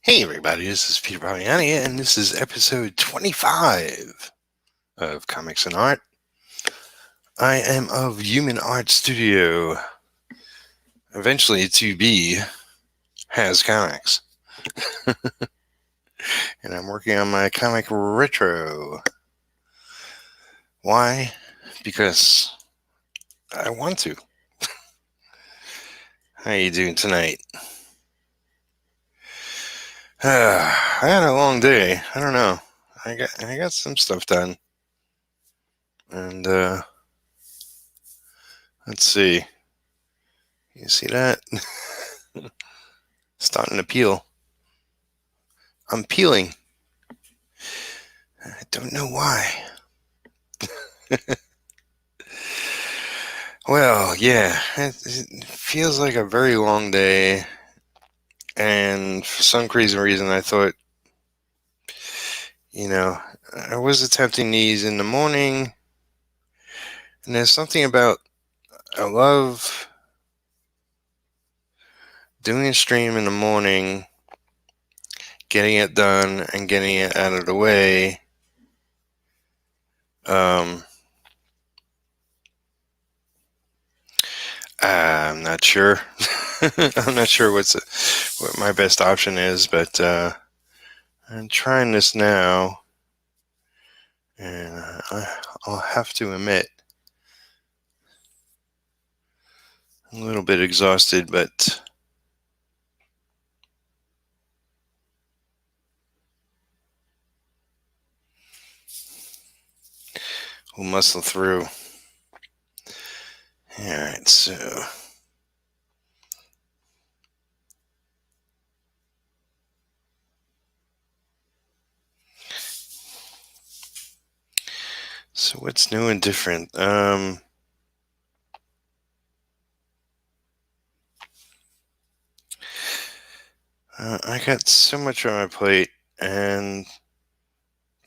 Hey everybody, this is Peter Palmiotti, and this is episode 25 of Comics and Art. I am of Human Art Studio, eventually to be Has Comics. And I'm working on my comic retro. Why? Because I want to. How you doing tonight? I had a long day. I don't know. I got some stuff done. And let's see. You see that? Starting to peel. I'm peeling. I don't know why. Well, yeah, it feels like a very long day. And for some crazy reason, I thought, I was attempting these in the morning. And there's something about, I love doing a stream in the morning, getting it done, and getting it out of the way. I'm not sure. I'm not sure what my best option is, but I'm trying this now, and I'll have to admit, I'm a little bit exhausted, but we'll muscle through. Alright, so what's new and different? I got so much on my plate, and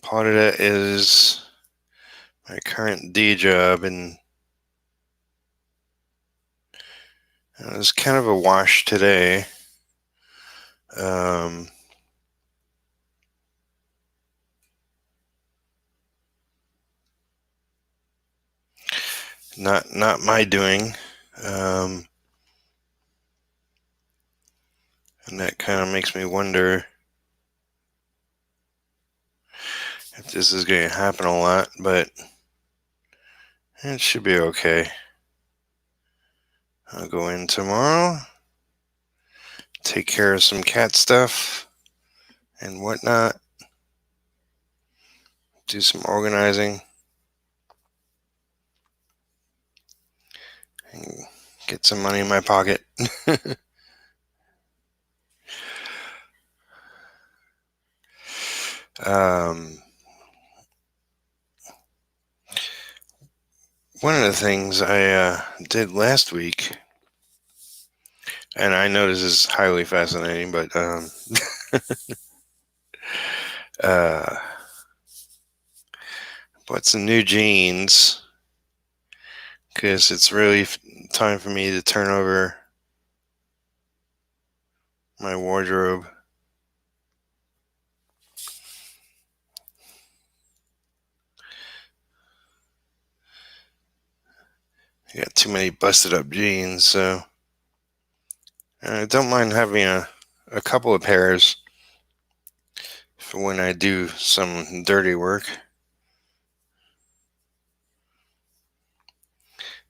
part of that is my current day job, and it was kind of a wash today. Not my doing. And that kind of makes me wonder if this is going to happen a lot, but it should be okay. I'll go in tomorrow, take care of some cat stuff and whatnot, do some organizing, and get some money in my pocket. One of the things I did last week, and I know this is highly fascinating, but bought some new jeans because it's really time for me to turn over my wardrobe. I got too many busted up jeans, so I don't mind having a couple of pairs for when I do some dirty work.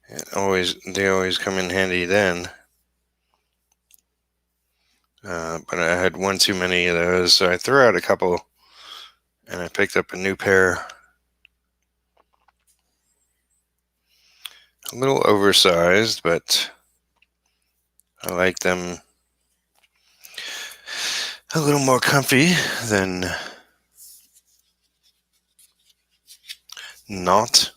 They always come in handy then. But I had one too many of those, so I threw out a couple, and I picked up a new pair. A little oversized, but I like them a little more comfy than not.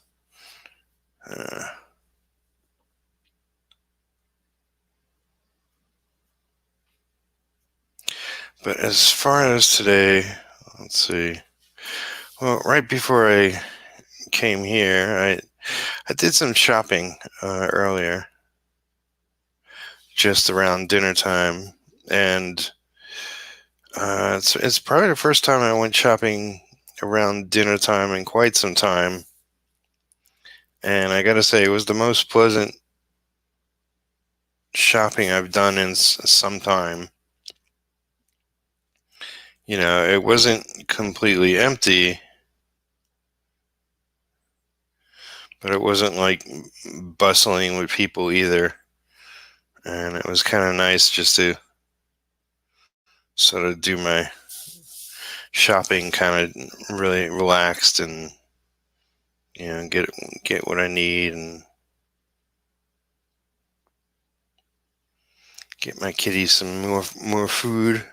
But as far as today, let's see. Well, right before I came here, I did some shopping earlier, just around dinner time, and It's probably the first time I went shopping around dinner time in quite some time, and I gotta say it was the most pleasant shopping I've done in some time. It wasn't completely empty, but it wasn't like bustling with people either. And it was kind of nice just to sort of do my shopping kind of really relaxed and get what I need and get my kitty some more food,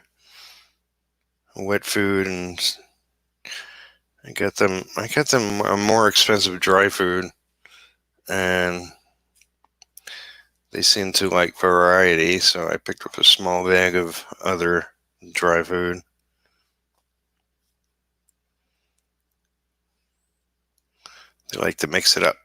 wet food, and I got them a more expensive dry food, and they seem to like variety, so I picked up a small bag of other dry food. They like to mix it up.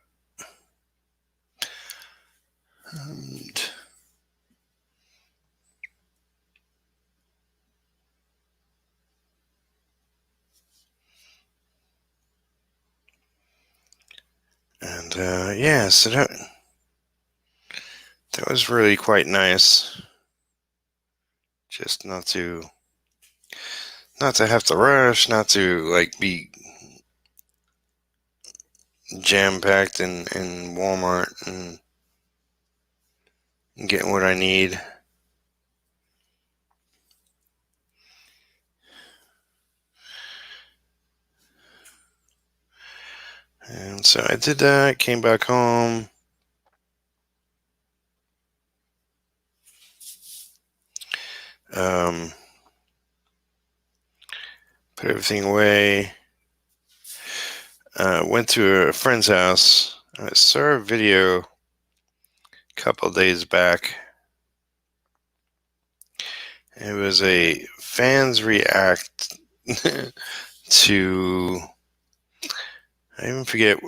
And yeah, so that was really quite nice. Just not to have to rush, not to like be jam packed in Walmart and getting what I need. And so I did that, came back home. Um, Put everything away. Went to a friend's house. I saw a video a couple days back. It was a fans react to, I even forget,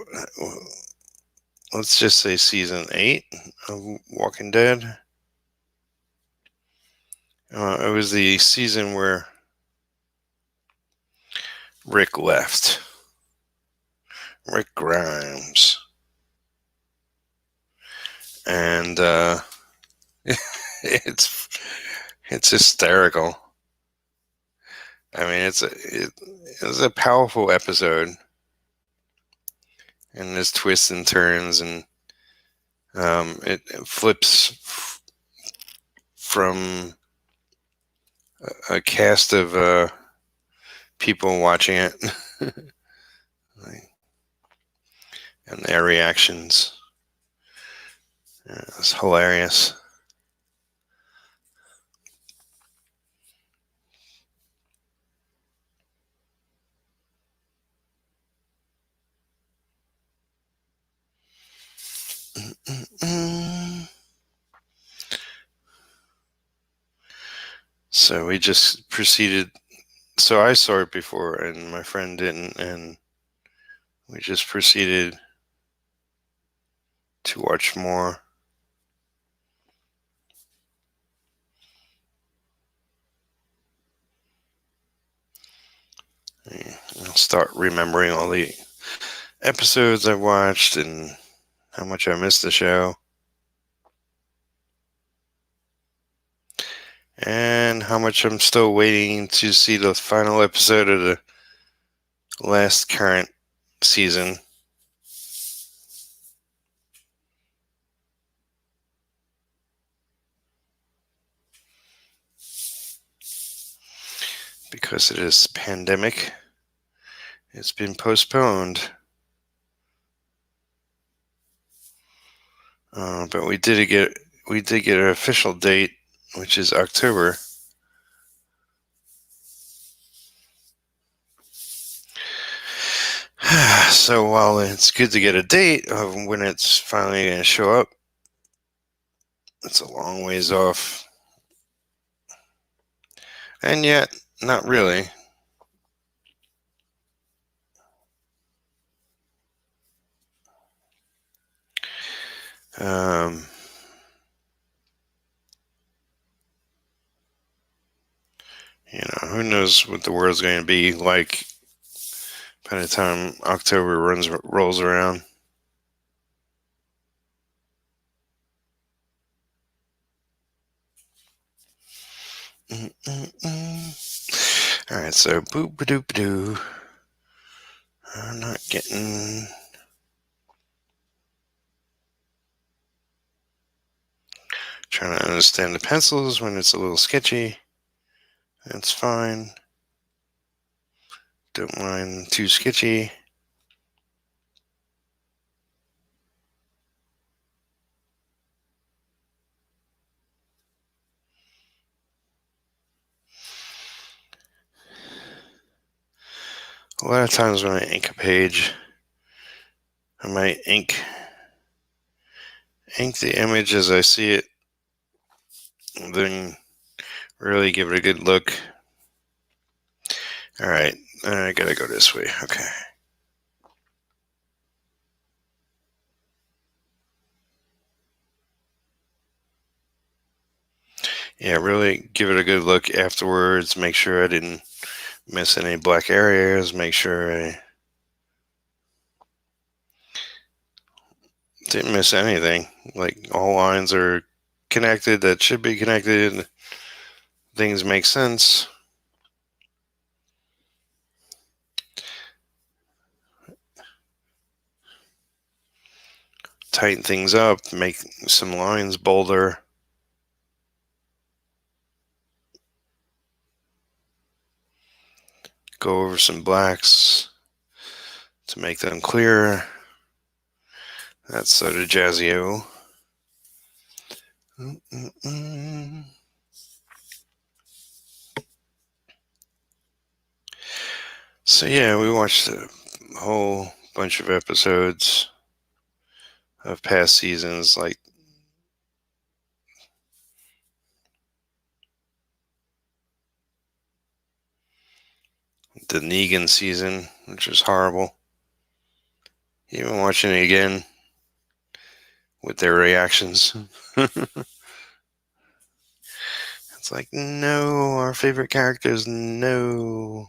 let's just say season 8 of Walking Dead. It was the season where Rick left. Rick Grimes. And it's hysterical. I mean, it was a powerful episode, and there's twists and turns, and it flips from a cast of people watching it and their reactions. It's hilarious. So we just proceeded. So I saw it before, and my friend didn't, and we just proceeded to watch more. I'll start remembering all the episodes I watched and how much I missed the show. And how much I'm still waiting to see the final episode of the last current season. Because of this pandemic, it's been postponed. But we did get an official date, which is October. So while it's good to get a date of when it's finally going to show up, it's a long ways off. And yet, not really. Um, Who knows what the world's going to be like by the time October rolls around. All right, so boop ba doop doo. I'm not getting. Trying to understand the pencils when it's a little sketchy. That's fine. Don't mind too sketchy. A lot of times when I ink a page, I might ink the image as I see it, and then really give it a good look. All right, I gotta go this way. Okay. Yeah, really give it a good look afterwards. Make sure I didn't miss any black areas. Make sure I didn't miss anything. Like all lines are connected that should be connected. Things make sense. Tighten things up. Make some lines bolder. Go over some blacks to make them clearer. That's sort of jazzio. So yeah, we watched a whole bunch of episodes of past seasons, like the Negan season, which was horrible. Even watching it again with their reactions. It's like, no, our favorite characters, no.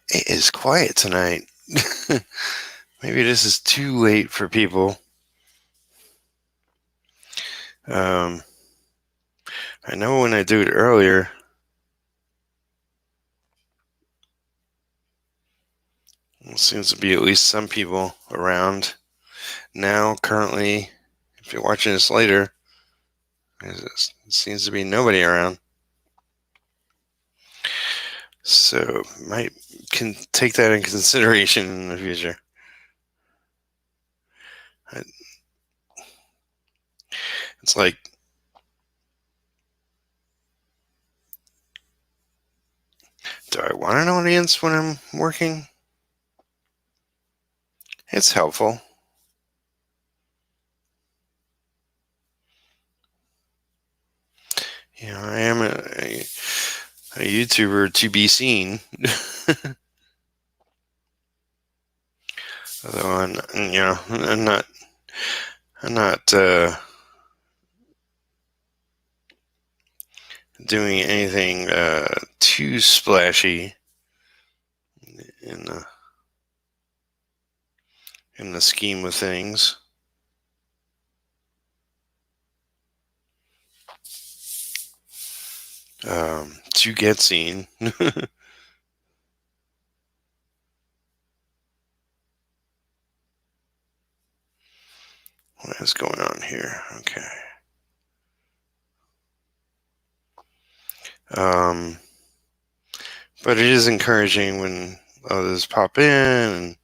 It is quiet tonight. Maybe this is too late for people. I know when I do it earlier, there seems to be at least some people around. Now, currently, if you're watching this later, there seems to be nobody around. So, can take that in consideration in the future. It's like, do I want an audience when I'm working? It's helpful. I am a YouTuber to be seen. Although I'm not doing anything too splashy in the scheme of things. To get seen. What is going on here? Okay. But it is encouraging when others pop in and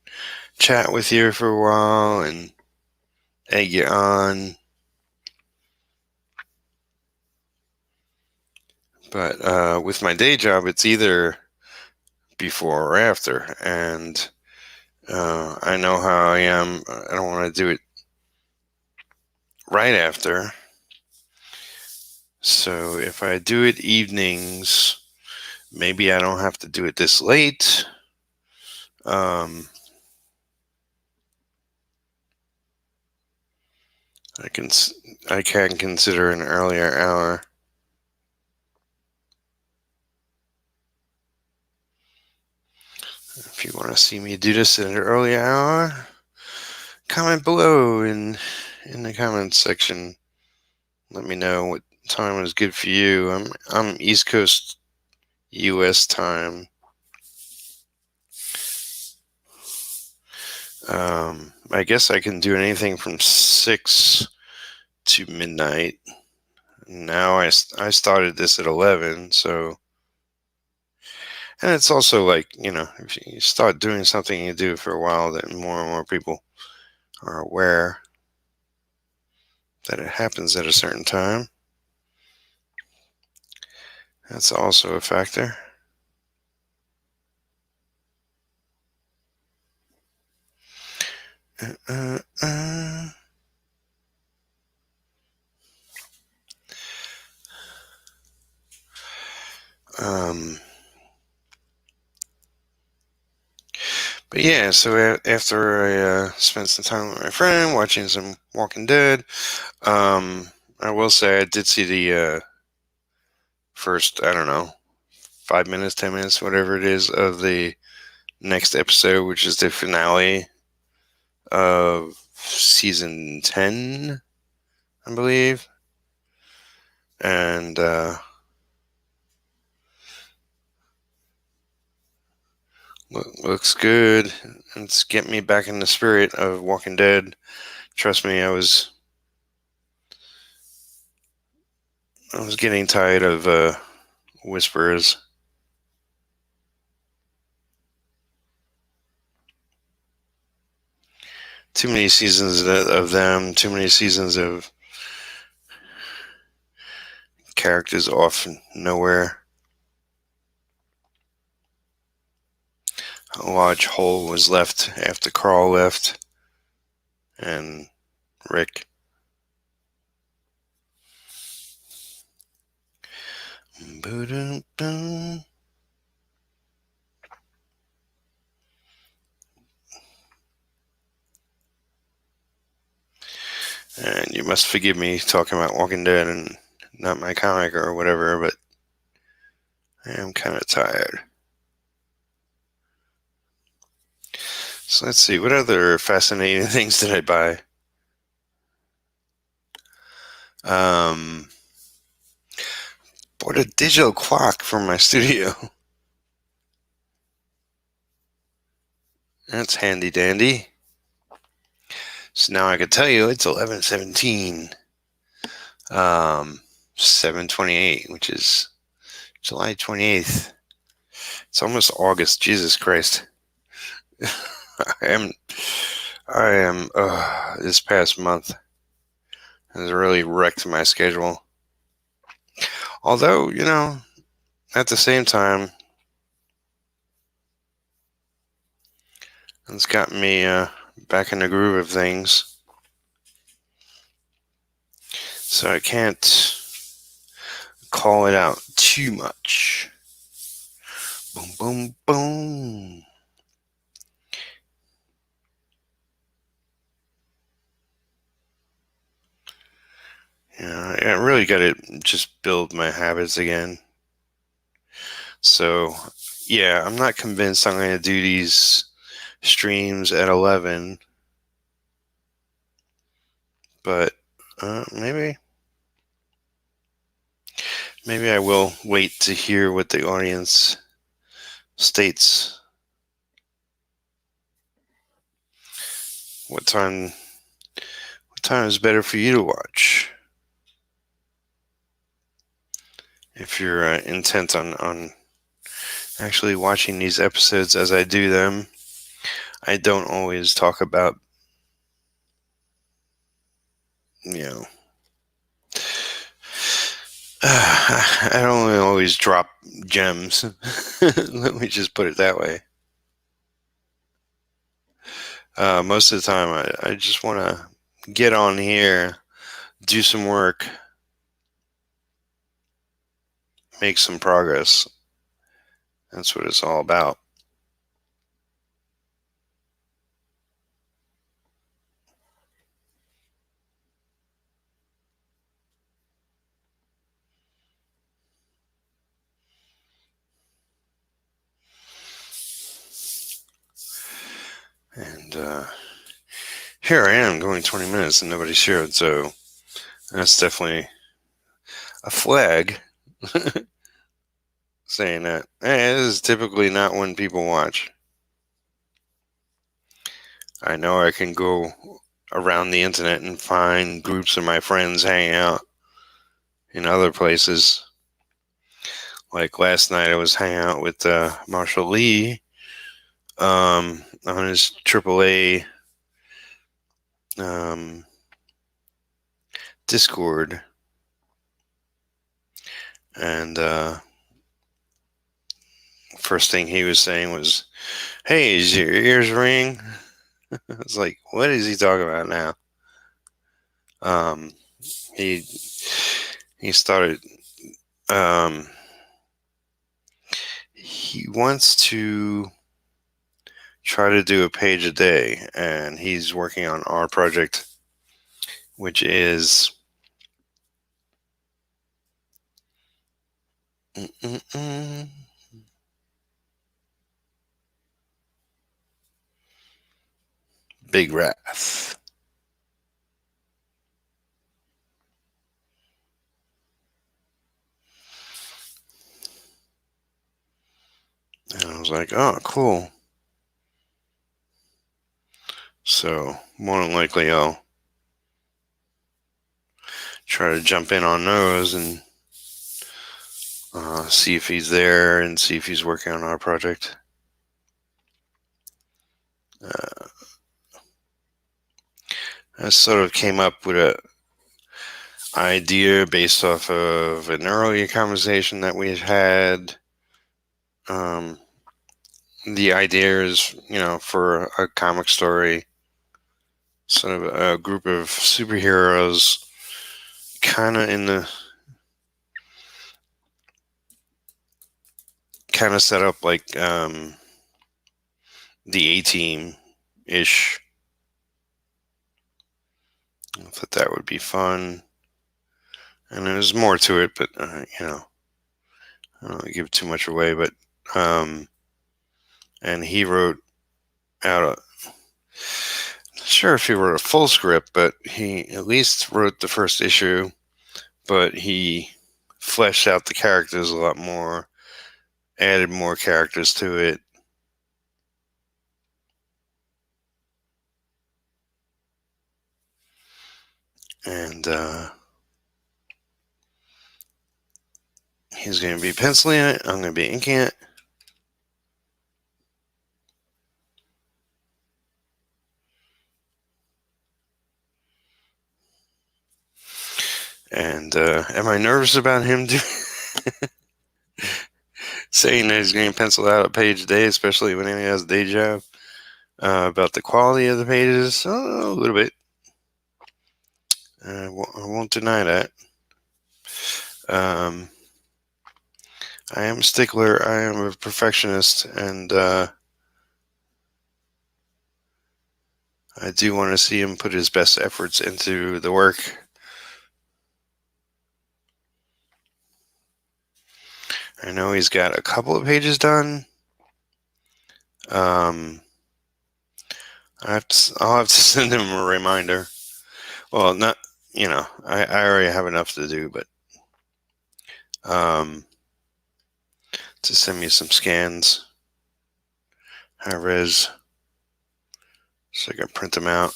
chat with you for a while and egg you on. But with my day job, it's either before or after, and I know how I am. I don't want to do it right after. So if I do it evenings, maybe I don't have to do it this late. I can consider an earlier hour. If you want to see me do this at an earlier hour, comment below in the comments section. Let me know what time is good for you. I'm East Coast U.S. time. I guess I can do anything from 6 to midnight. Now I started this at 11, so, and it's also like, if you start doing something you do for a while, then more and more people are aware that it happens at a certain time. That's also a factor. But yeah, so after I spent some time with my friend watching some Walking Dead, I will say I did see the first, I don't know, 5 minutes, 10 minutes, whatever it is, of the next episode, which is the finale of season 10, I believe. And looks good. It's getting me back in the spirit of Walking Dead. Trust me, I was getting tired of whispers. Too many seasons of them, too many seasons of characters off nowhere. A large hole was left after Carl left and Rick. And you must forgive me talking about Walking Dead and not my comic or whatever, but I am kind of tired. So let's see, what other fascinating things did I buy? Bought a digital clock for my studio. That's handy dandy. So now I can tell you it's 11/17, 7/28, which is July 28th. It's almost August. Jesus Christ. I am. This past month has really wrecked my schedule. Although, at the same time, it's gotten me back in the groove of things. So I can't call it out too much. Boom, boom, boom. I really got to just build my habits again. So, yeah, I'm not convinced I'm going to do these streams at 11. But maybe I will wait to hear what the audience states. What time is better for you to watch? If you're intent on actually watching these episodes as I do them, I don't always talk about, I don't always drop gems. Let me just put it that way. Most of the time, I just want to get on here, do some work, make some progress. That's what it's all about. And here I am going 20 minutes and nobody shared, so that's definitely a flag saying that, hey, this is typically not when people watch. I know I can go around the internet and find groups of my friends hanging out in other places. Like last night, I was hanging out with Marshall Lee on his AAA Discord, and first thing he was saying was, "Hey, is your ears ring?" I was like, "What is he talking about now?" Um, he he started. Um, he wants to try to do a page a day, and he's working on our project, which is Big Wrath. And I was like, "Oh, cool." So more than likely, I'll try to jump in on those and see if he's there and see if he's working on our project. I sort of came up with a idea based off of an earlier conversation that we had. Um, the idea is, for a comic story, sort of a group of superheroes, kind of in the kind of set up like the A-Team ish. I thought that would be fun, and there's more to it, but I don't want to give too much away. But and he wrote out a. Not sure if he wrote a full script, but he at least wrote the first issue. But he fleshed out the characters a lot more, added more characters to it. And he's going to be penciling it. I'm going to be inking it. And am I nervous about him saying that he's going to pencil out a page a day, especially when he has a day job? About the quality of the pages, a little bit. I won't deny that. Um, I am a stickler. I am a perfectionist, and I do want to see him put his best efforts into the work. I know he's got a couple of pages done. I'll have to send him a reminder. Well, not, I already have enough to do, but to send me some scans, high res, so I can print them out.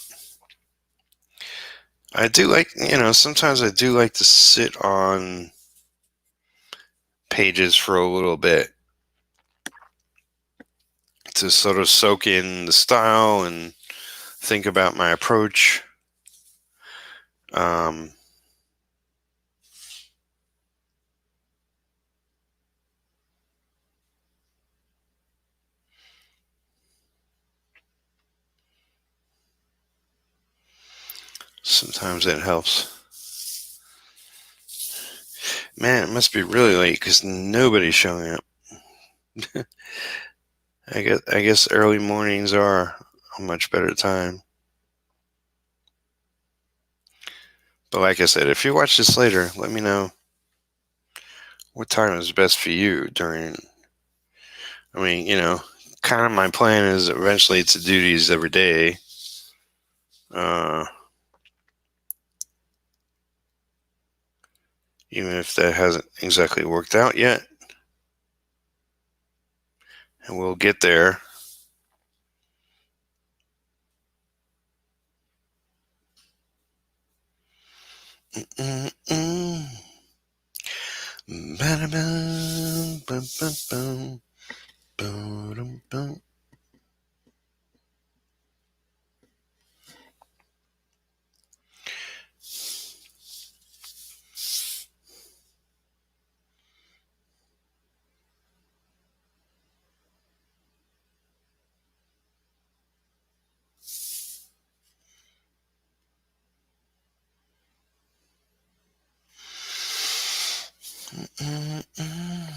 I do like, sometimes I do like to sit on pages for a little bit to sort of soak in the style and think about my approach. Um, Sometimes that helps. Man, it must be really late because nobody's showing up. I guess early mornings are a much better time. But like I said, if you watch this later, let me know what time is best for you during. I mean, kind of my plan is eventually to do these every day. Even if that hasn't exactly worked out yet. And we'll get there. Mm-mm-mm. Ba-da-bum, bum-bum-bum, ba-dum-bum. Mm-mm-mm.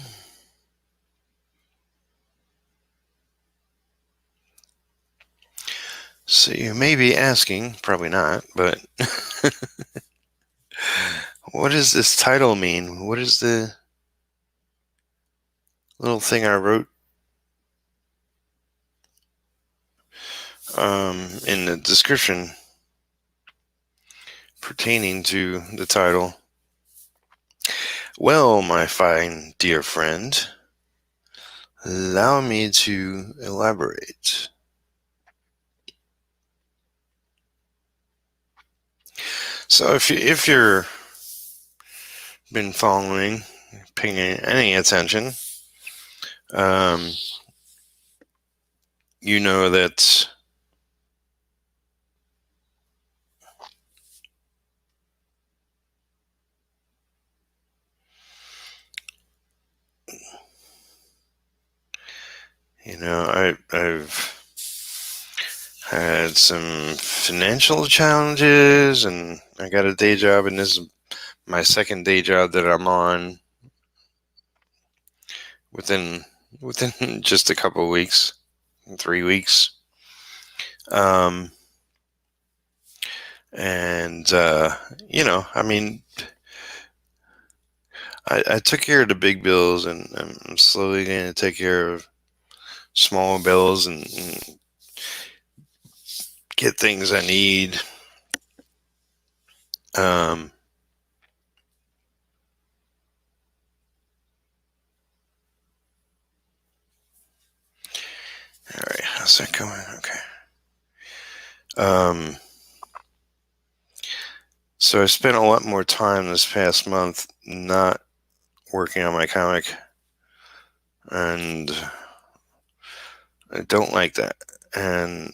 So you may be asking, probably not, but what does this title mean? What is the little thing I wrote in the description pertaining to the title? Well, my fine dear friend, allow me to elaborate. So if you're been following, paying any attention, um, you know that I've had some financial challenges, and I got a day job, and this is my second day job that I'm on within just a couple of weeks, 3 weeks. Um, and I mean, I took care of the big bills, and I'm slowly going to take care of small bills and get things I need. Um, all right, how's that going? Okay. So I spent a lot more time this past month not working on my comic, and I don't like that. And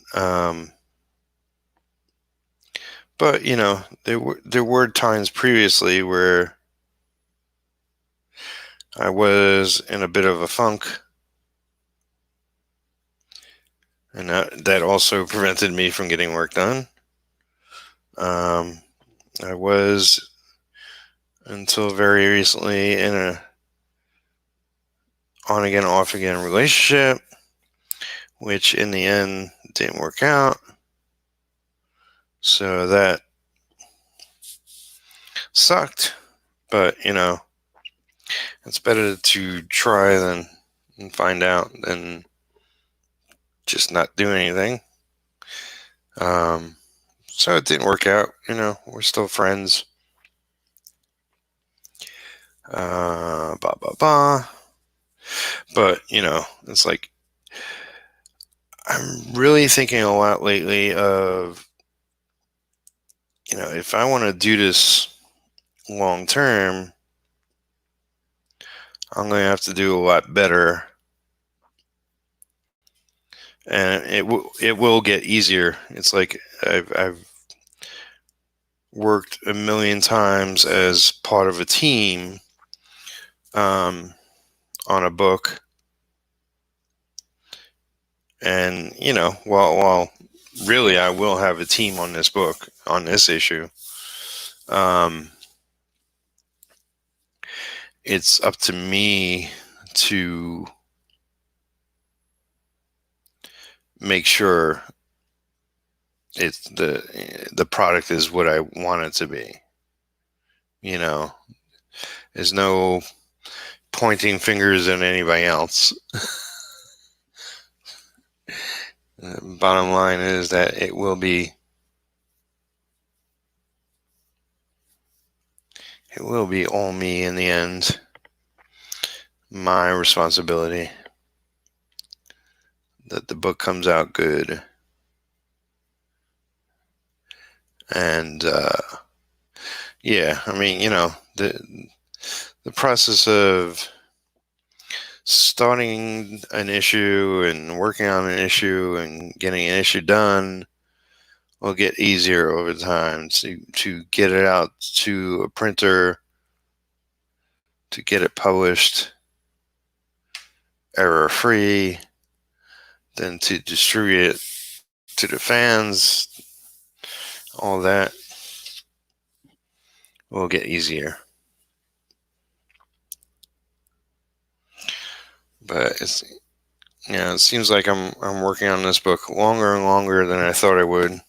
but there were times previously where I was in a bit of a funk, and that also prevented me from getting work done. I was until very recently in a on again off again relationship, which in the end didn't work out. So that sucked, but it's better to try than find out than just not do anything. So it didn't work out. We're still friends. Blah blah blah. But it's like I'm really thinking a lot lately of if I want to do this long term, I'm going to have to do a lot better, and it will get easier. It's like I've worked a million times as part of a team on a book, and while really I will have a team on this book on this issue, Um, it's up to me to make sure it's the product is what I want it to be. You know, there's no pointing fingers at anybody else. Bottom line is that it will be all me in the end. My responsibility that the book comes out good. And yeah, I mean, the process of starting an issue and working on an issue and getting an issue done will get easier over time. To get it out to a printer, to get it published error free, then to distribute it to the fans, all that will get easier. But it seems like I'm working on this book longer and longer than I thought I would.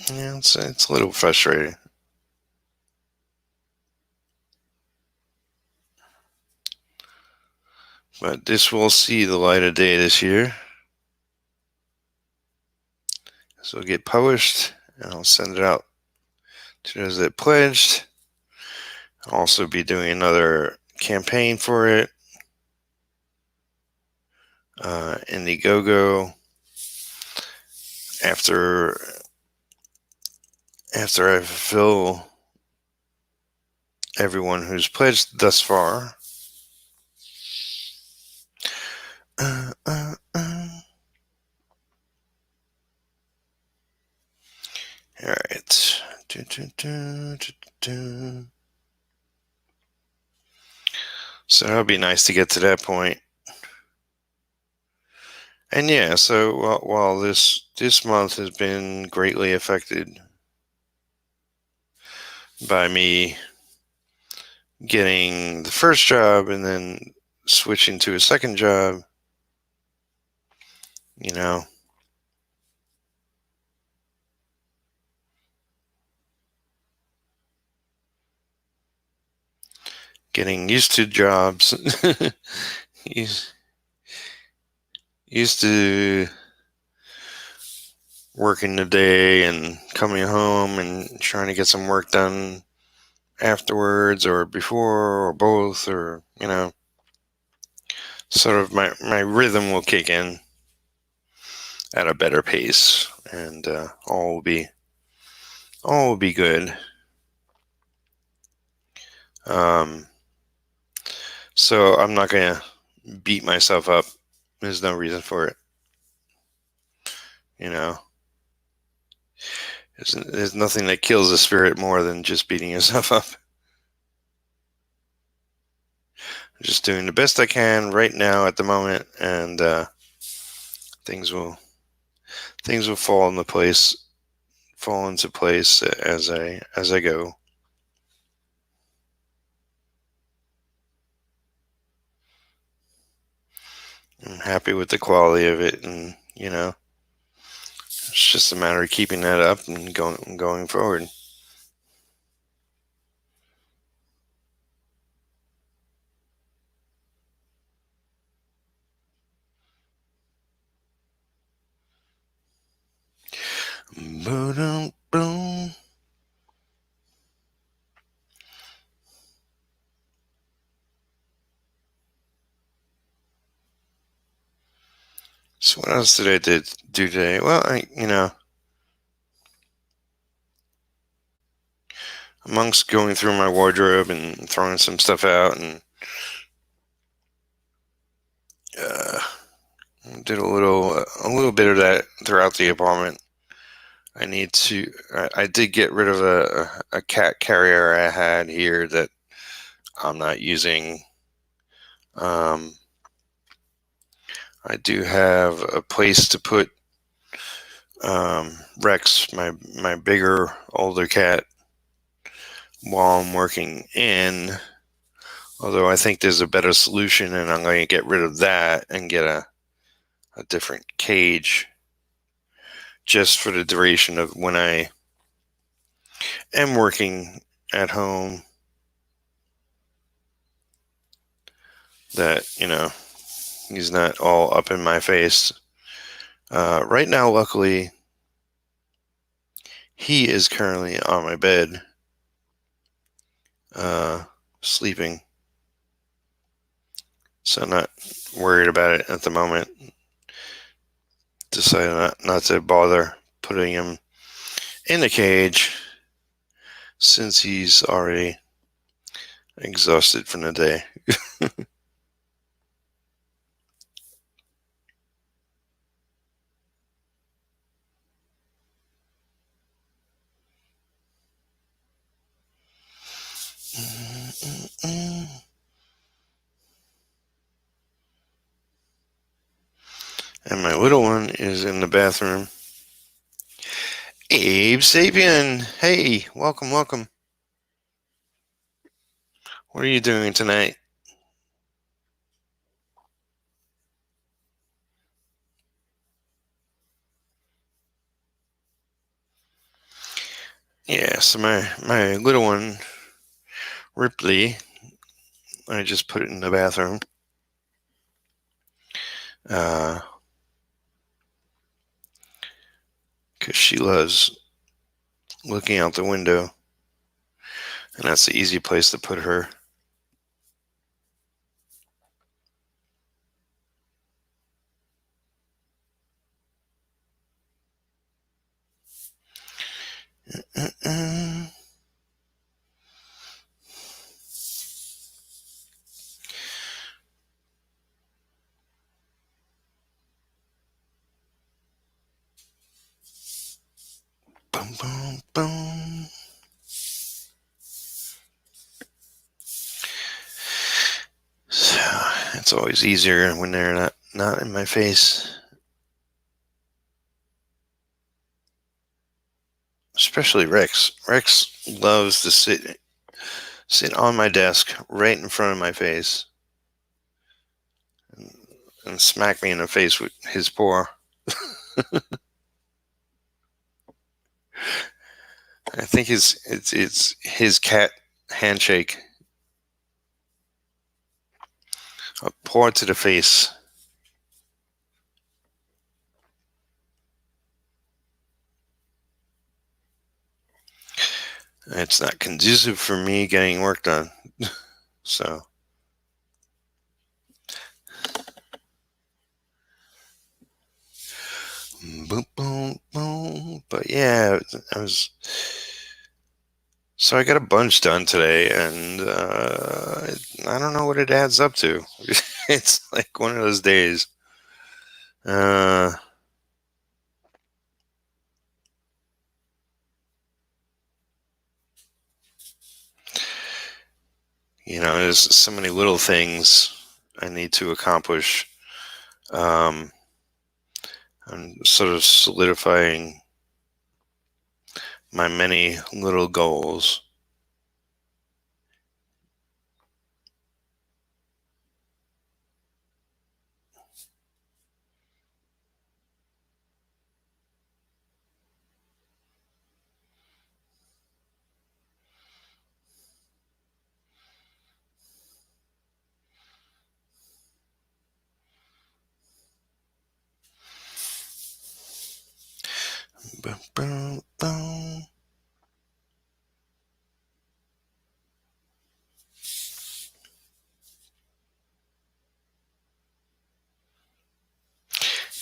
And it's a little frustrating. But this will see the light of day this year. So it'll get published, and I'll send it out to those that pledged. I'll also be doing another campaign for it. Indiegogo. After I fulfill everyone who's pledged thus far. All right. So it'll be nice to get to that point. And yeah, so while this month has been greatly affected by me getting the first job and then switching to a second job, getting used to jobs, used to working the day and coming home and trying to get some work done afterwards or before or both, or sort of my rhythm will kick in at a better pace, and all will be good. So I'm not gonna beat myself up. There's no reason for it. There's nothing that kills the spirit more than just beating yourself up. I'm just doing the best I can right now at the moment, and things will fall into place as I go. I'm happy with the quality of it, and it's just a matter of keeping that up and going forward. Boom. So what else did I do today? Well, amongst going through my wardrobe and throwing some stuff out, and did a little bit of that throughout the apartment. I did get rid of a cat carrier I had here that I'm not using. I do have a place to put Rex, my bigger, older cat, while I'm working in. Although I think there's a better solution, and I'm going to get rid of that and get a different cage just for the duration of when I am working at home. That, he's not all up in my face. Right now, luckily, he is currently on my bed, sleeping. So I'm not worried about it at the moment. Decided not to bother putting him in the cage since he's already exhausted from the day. And my little one is in the bathroom. Abe Sapien, hey, welcome. What are you doing tonight? Yeah, so my little one, Ripley, I just put it in the bathroom. Because she loves looking out the window, and that's the easy place to put her. Boom, boom, boom. So it's always easier when they're not in my face. Especially Rex. Rex loves to sit on my desk right in front of my face and smack me in the face with his paw. I think it's his cat handshake. A paw to the face. It's not conducive for me getting work done. So. Boom, boom, boom. But yeah, so I got a bunch done today, and I don't know what it adds up to. It's like one of those days. There's so many little things I need to accomplish. I'm sort of solidifying my many little goals. Boom, boom, boom.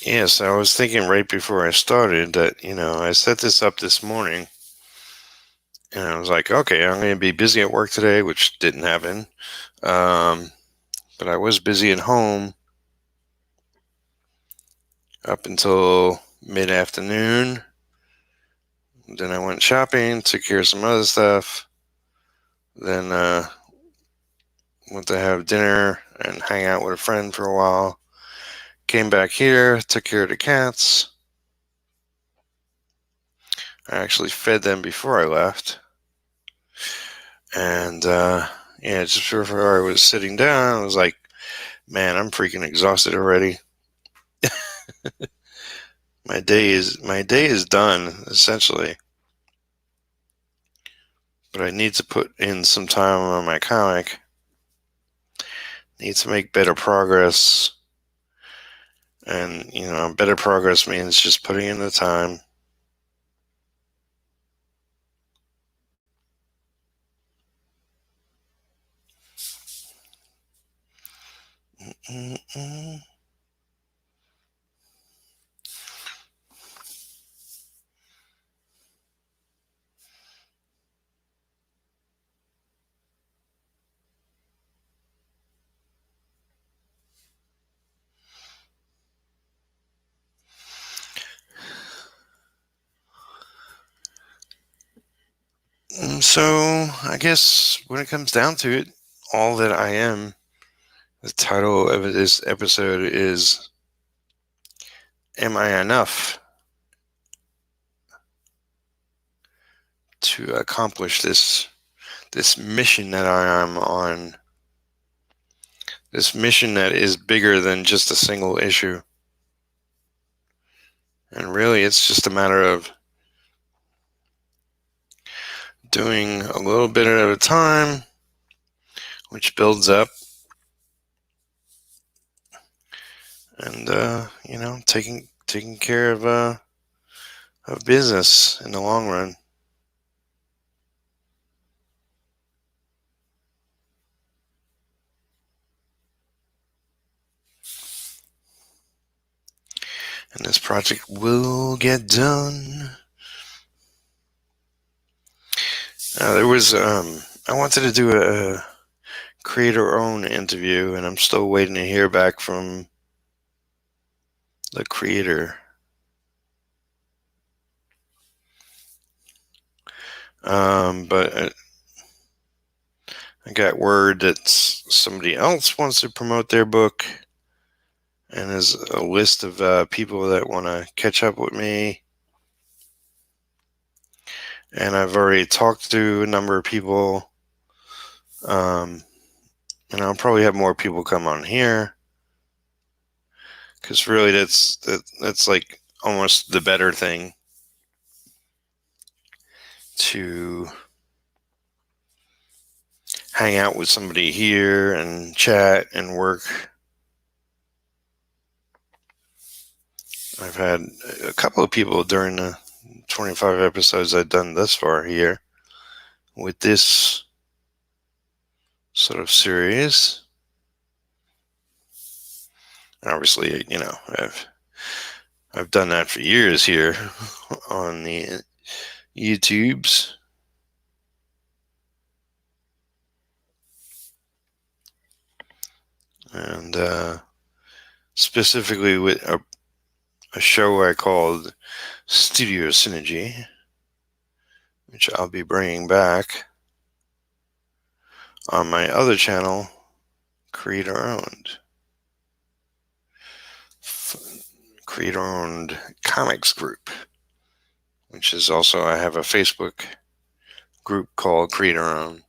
Yes, I was thinking right before I started that, I set this up this morning, and I was like, okay, I'm going to be busy at work today, which didn't happen. But I was busy at home up until mid-afternoon. Then I went shopping, took care of some other stuff. Then went to have dinner and hang out with a friend for a while. came back here, took care of the cats. I actually fed them before I left. And, just before I was sitting down, I was like, man, I'm freaking exhausted already. My day is done, essentially. But I need to put in some time on my comic. Need to make better progress. And, better progress means just putting in the time. Mm-mm. So, I guess when it comes down to it, all that I am, the title of this episode is, Am I Enough to accomplish this mission that I am on? This mission that is bigger than just a single issue. And really, it's just a matter of doing a little bit at a time, which builds up, and taking care of business in the long run. And this project will get done. I wanted to do a creator-owned interview, and I'm still waiting to hear back from the creator. But I got word that somebody else wants to promote their book, and there's a list of people that want to catch up with me. And I've already talked to a number of people. And I'll probably have more people come on here, because really that's like almost the better thing, to hang out with somebody here and chat and work. I've had a couple of people during the 25 episodes I've done thus far here with this sort of series. Obviously, I've done that for years here on the YouTubes. And specifically with a show I called Studio Synergy, which I'll be bringing back on my other channel, Creator-Owned Comics Group, which is also, I have a Facebook group called Creator-Owned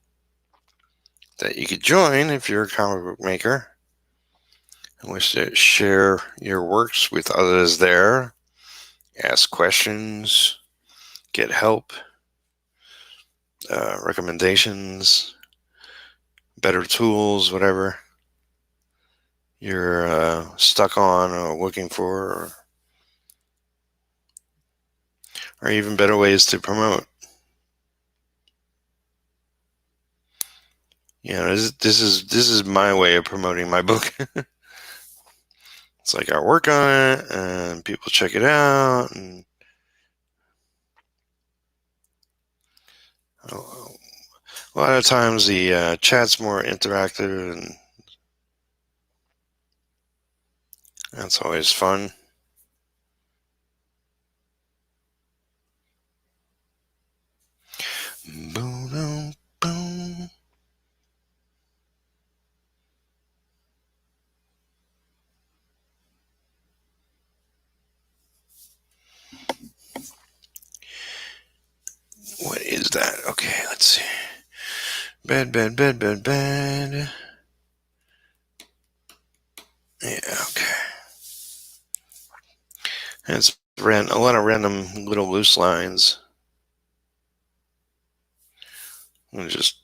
that you could join if you're a comic book maker and wish to share your works with others there, ask questions, get help, recommendations, better tools, whatever you're stuck on or looking for, or even better ways to promote. This is my way of promoting my book. It's like I work on it and people check it out, and a lot of times the chat's more interactive, and that's always fun. Boom, boom. that. Okay, let's see. Bed. Yeah, okay. It's a lot of random little loose lines. I'm just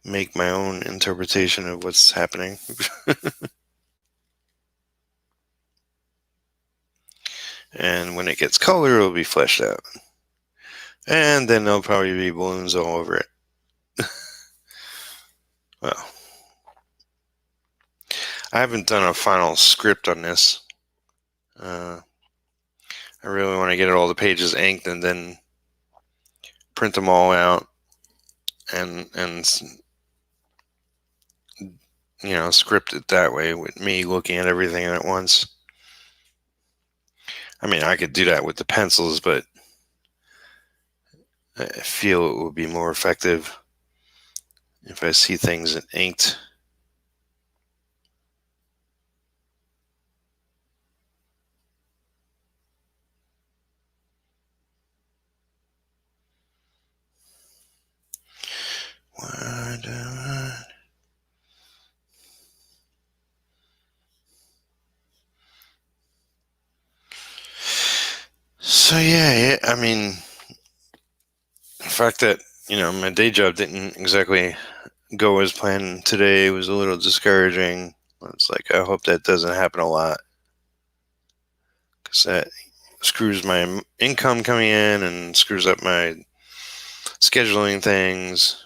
make my own interpretation of what's happening. And when it gets color, it'll be fleshed out. And then there'll probably be balloons all over it. Well, I haven't done a final script on this. I really want to get all the pages inked and then print them all out and script it that way with me looking at everything at once. I mean, I could do that with the pencils, but I feel it would be more effective if I see things inked. So yeah, I mean, the fact that my day job didn't exactly go as planned today was a little discouraging. It's like I hope that doesn't happen a lot, because that screws my income coming in and screws up my scheduling things.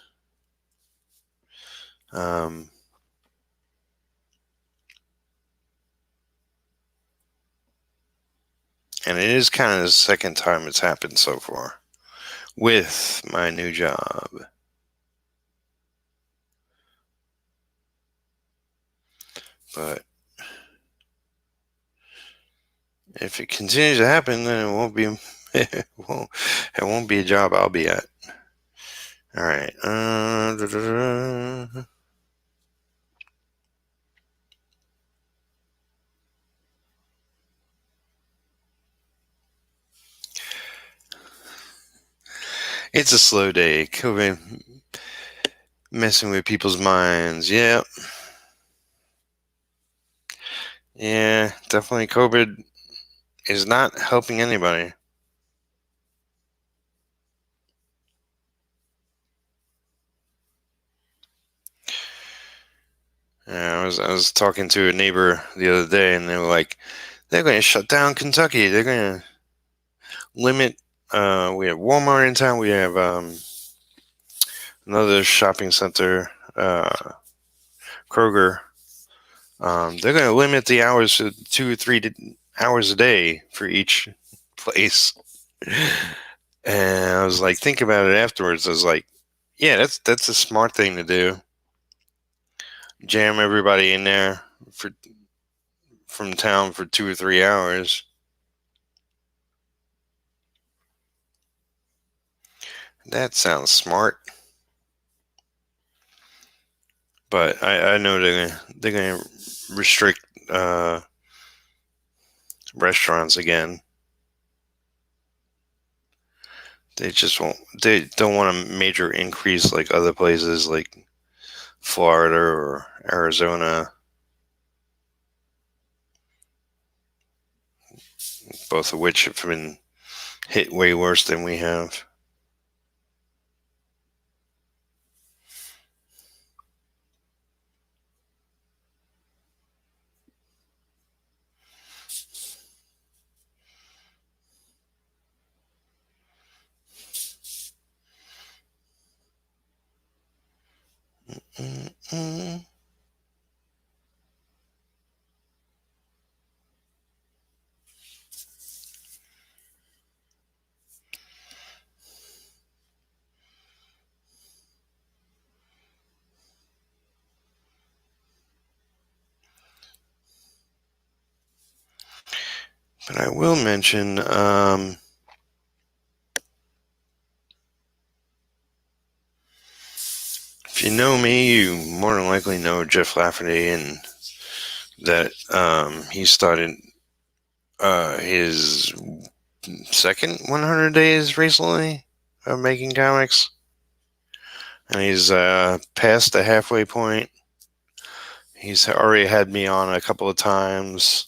And it is kind of the second time it's happened so far with my new job. But if it continues to happen, then it won't be it won't be a job I'll be at. All right. It's a slow day. COVID messing with people's minds. Yeah. Yeah, definitely COVID is not helping anybody. Yeah, I was talking to a neighbor the other day, and they were like, they're going to shut down Kentucky. They're going to limit. We have Walmart in town. We have another shopping center, Kroger. They're going to limit the hours to 2 or 3 hours a day for each place. And I was like, think about it afterwards. I was like, yeah, that's a smart thing to do. Jam everybody in there from town for 2 or 3 hours. That sounds smart. But I know they're gonna restrict restaurants again. They just won't. They don't want a major increase like other places like Florida or Arizona, both of which have been hit way worse than we have. Mm-mm. But I will mention, if you know me, you more than likely know Jeff Lafferty, and that he started his second 100 days recently. of making comics, and he's past the halfway point. He's already had me on a couple of times.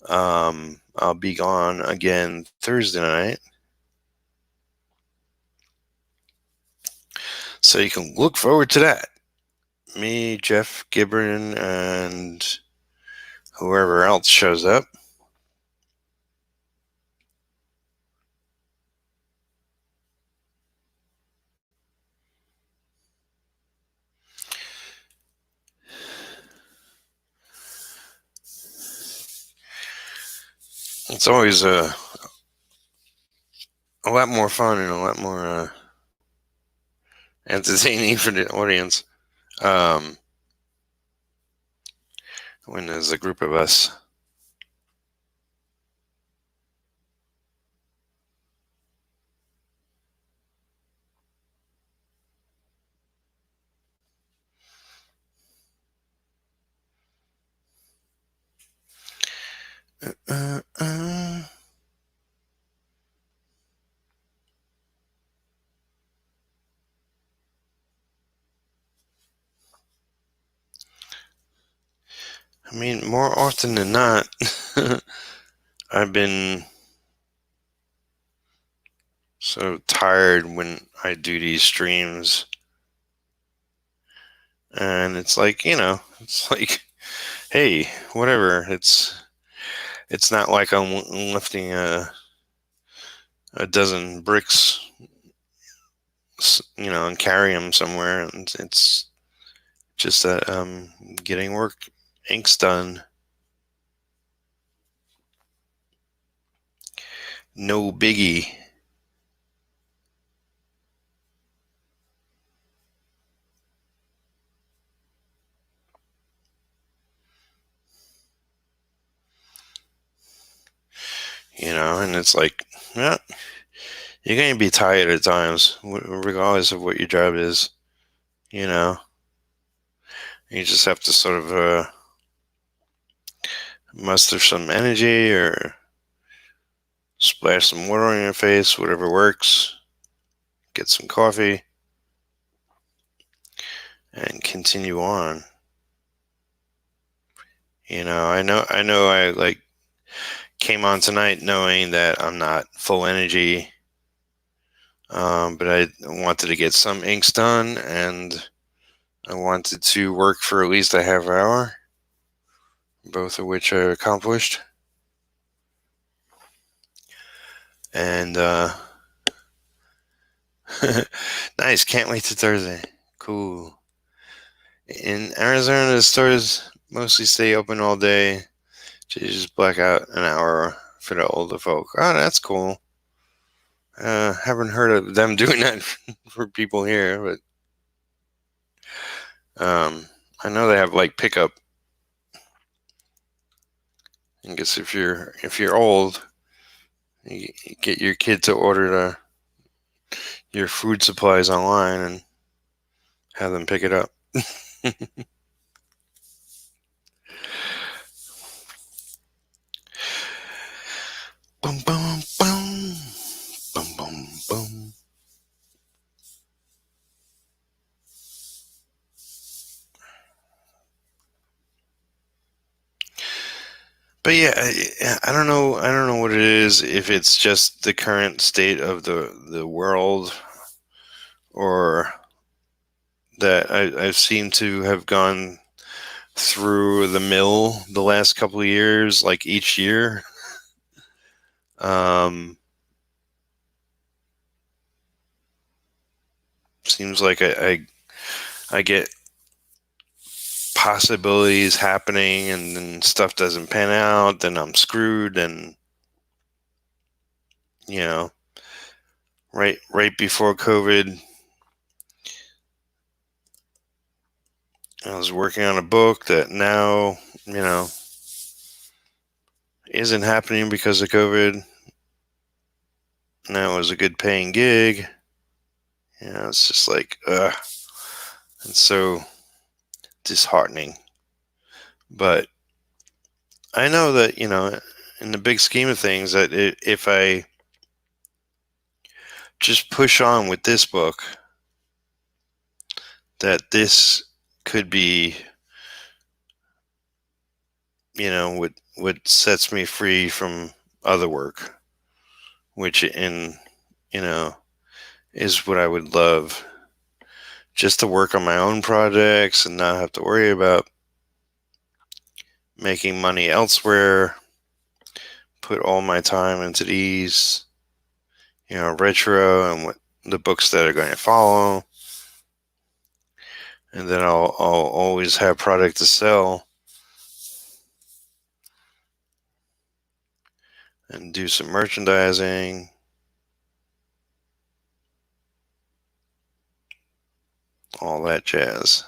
I'll be on again Thursday night, so you can look forward to that. Me, Jeff Gibran, and whoever else shows up. It's always a lot more fun and a lot more entertaining for the audience when there's a group of us. I mean, more often than not, I've been so tired when I do these streams. And it's like, it's like, hey, whatever. It's not like I'm lifting a dozen bricks, and carry them somewhere. And it's just that getting work inks done. No biggie. And it's like, yeah, you're going to be tired at times, regardless of what your job is. You just have to sort of muster some energy or splash some water on your face, whatever works. Get some coffee and continue on. I know I like came on tonight knowing that I'm not full energy. But I wanted to get some inks done, and I wanted to work for at least a half hour, both of which I accomplished. And nice, can't wait to Thursday. Cool. In Arizona, the stores mostly stay open all day. So you just black out an hour for the older folk. Oh, that's cool. Haven't heard of them doing that for people here, but I know they have like pickup. I guess if you're old, you get your kid to order your food supplies online and have them pick it up. Boom, boom, boom, boom, boom, boom. But yeah, I don't know. I don't know what it is. If it's just the current state of the world, or that I seem to have gone through the mill the last couple of years, like each year. Seems like I get possibilities happening, and then stuff doesn't pan out, then I'm screwed. And right before COVID, I was working on a book that now isn't happening because of COVID. Now it was a good paying gig. It's just like it's so disheartening. But I know that in the big scheme of things, that if I just push on with this book, that this could be, what sets me free from other work, which is what I would love. Just to work on my own projects and not have to worry about making money elsewhere. Put all my time into these, retro and what the books that are going to follow. And then I'll always have product to sell and do some merchandising. All that jazz.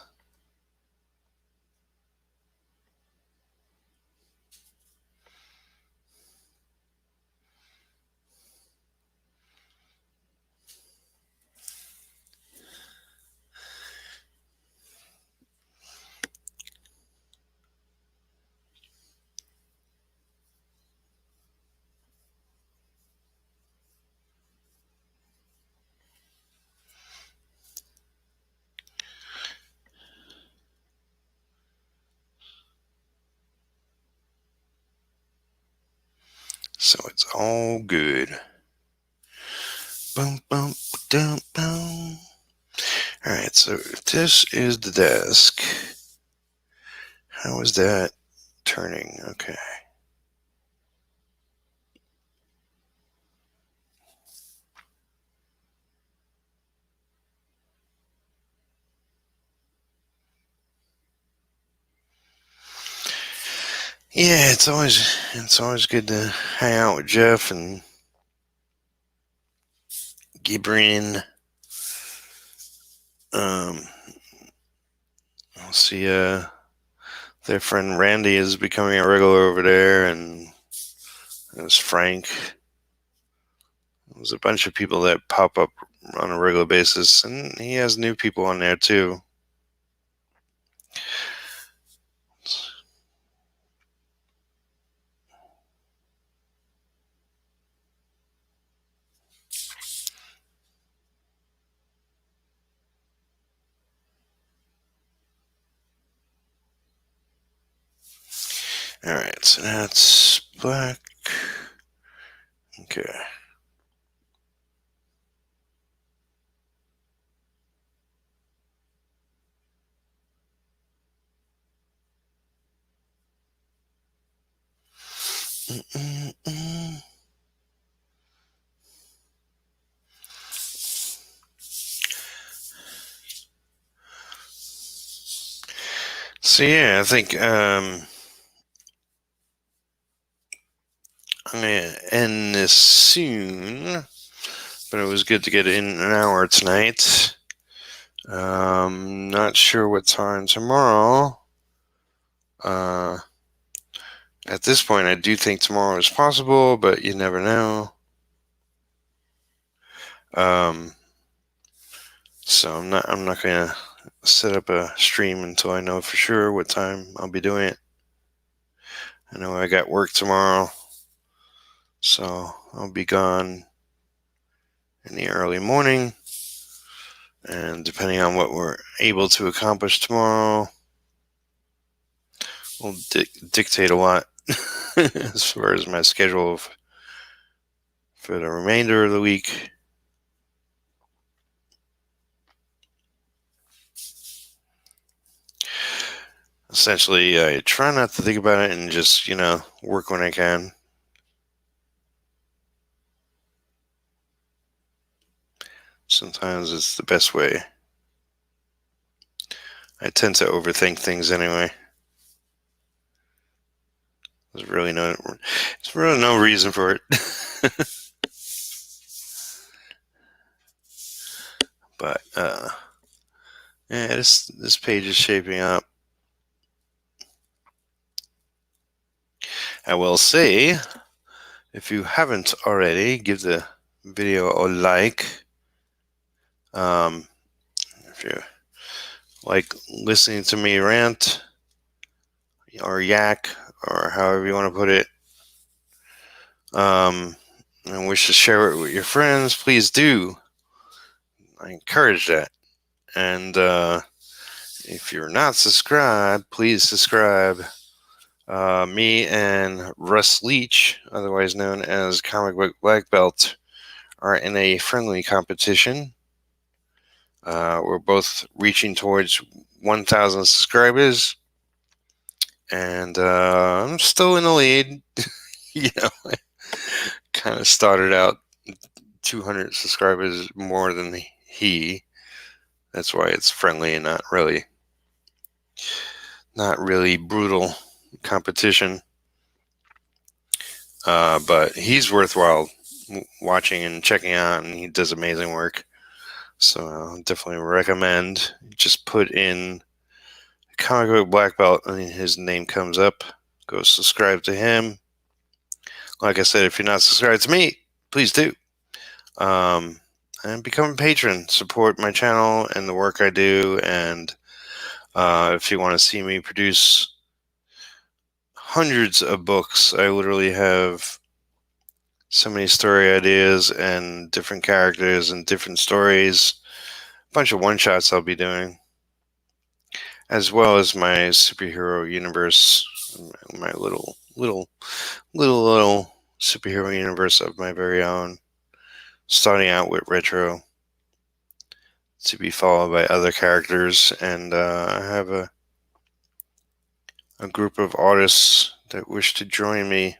So it's all good. Boom, boom, boom, boom. Alright, so if this is the desk, how is that turning? Okay. Yeah, it's always good to hang out with Jeff and Gibran. I'll see their friend Randy is becoming a regular over there, and there's Frank. There's a bunch of people that pop up on a regular basis, and he has new people on there too. Alright, so that's black. Okay. So yeah, I think I'm gonna end this soon, but it was good to get in an hour tonight. Not sure what time tomorrow. At this point, I do think tomorrow is possible, but you never know. So I'm not gonna set up a stream until I know for sure what time I'll be doing it. I know I got work tomorrow, so I'll be gone in the early morning, and depending on what we're able to accomplish tomorrow, will dictate a lot as far as my schedule for the remainder of the week. Essentially, I try not to think about it and just, work when I can. Sometimes it's the best way. I tend to overthink things anyway. There's really no reason for it. But yeah, this page is shaping up. I will say, if you haven't already, give the video a like. If you like listening to me rant or yak or however you want to put it, and wish to share it with your friends, please do. I encourage that. And if you're not subscribed, please subscribe. Me and Russ Leach, otherwise known as Comic Book Black Belt, are in a friendly competition. We're both reaching towards 1,000 subscribers, and I'm still in the lead. I kind of started out 200 subscribers more than he. That's why it's friendly and not really brutal competition. But he's worthwhile watching and checking out, and he does amazing work. So I'll definitely recommend. Just put in Comic Book Black Belt and his name comes up. Go subscribe to him. Like I said, if you're not subscribed to me, please do. And become a patron. Support my channel and the work I do. And if you want to see me produce hundreds of books, I literally have so many story ideas and different characters and different stories. A bunch of one-shots I'll be doing, as well as my superhero universe, my little superhero universe of my very own, starting out with retro, to be followed by other characters, and I have a group of artists that wish to join me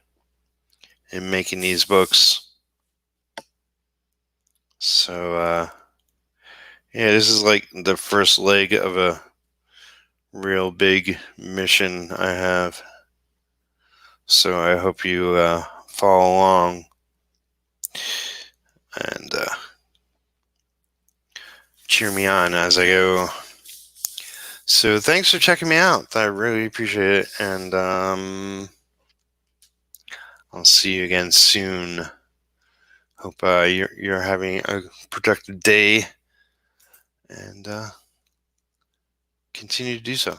in making these books. So yeah, this is like the first leg of a real big mission I have. So I hope you follow along and cheer me on as I go. So thanks for checking me out. I really appreciate it. And I'll see you again soon. Hope you're having a productive day and continue to do so.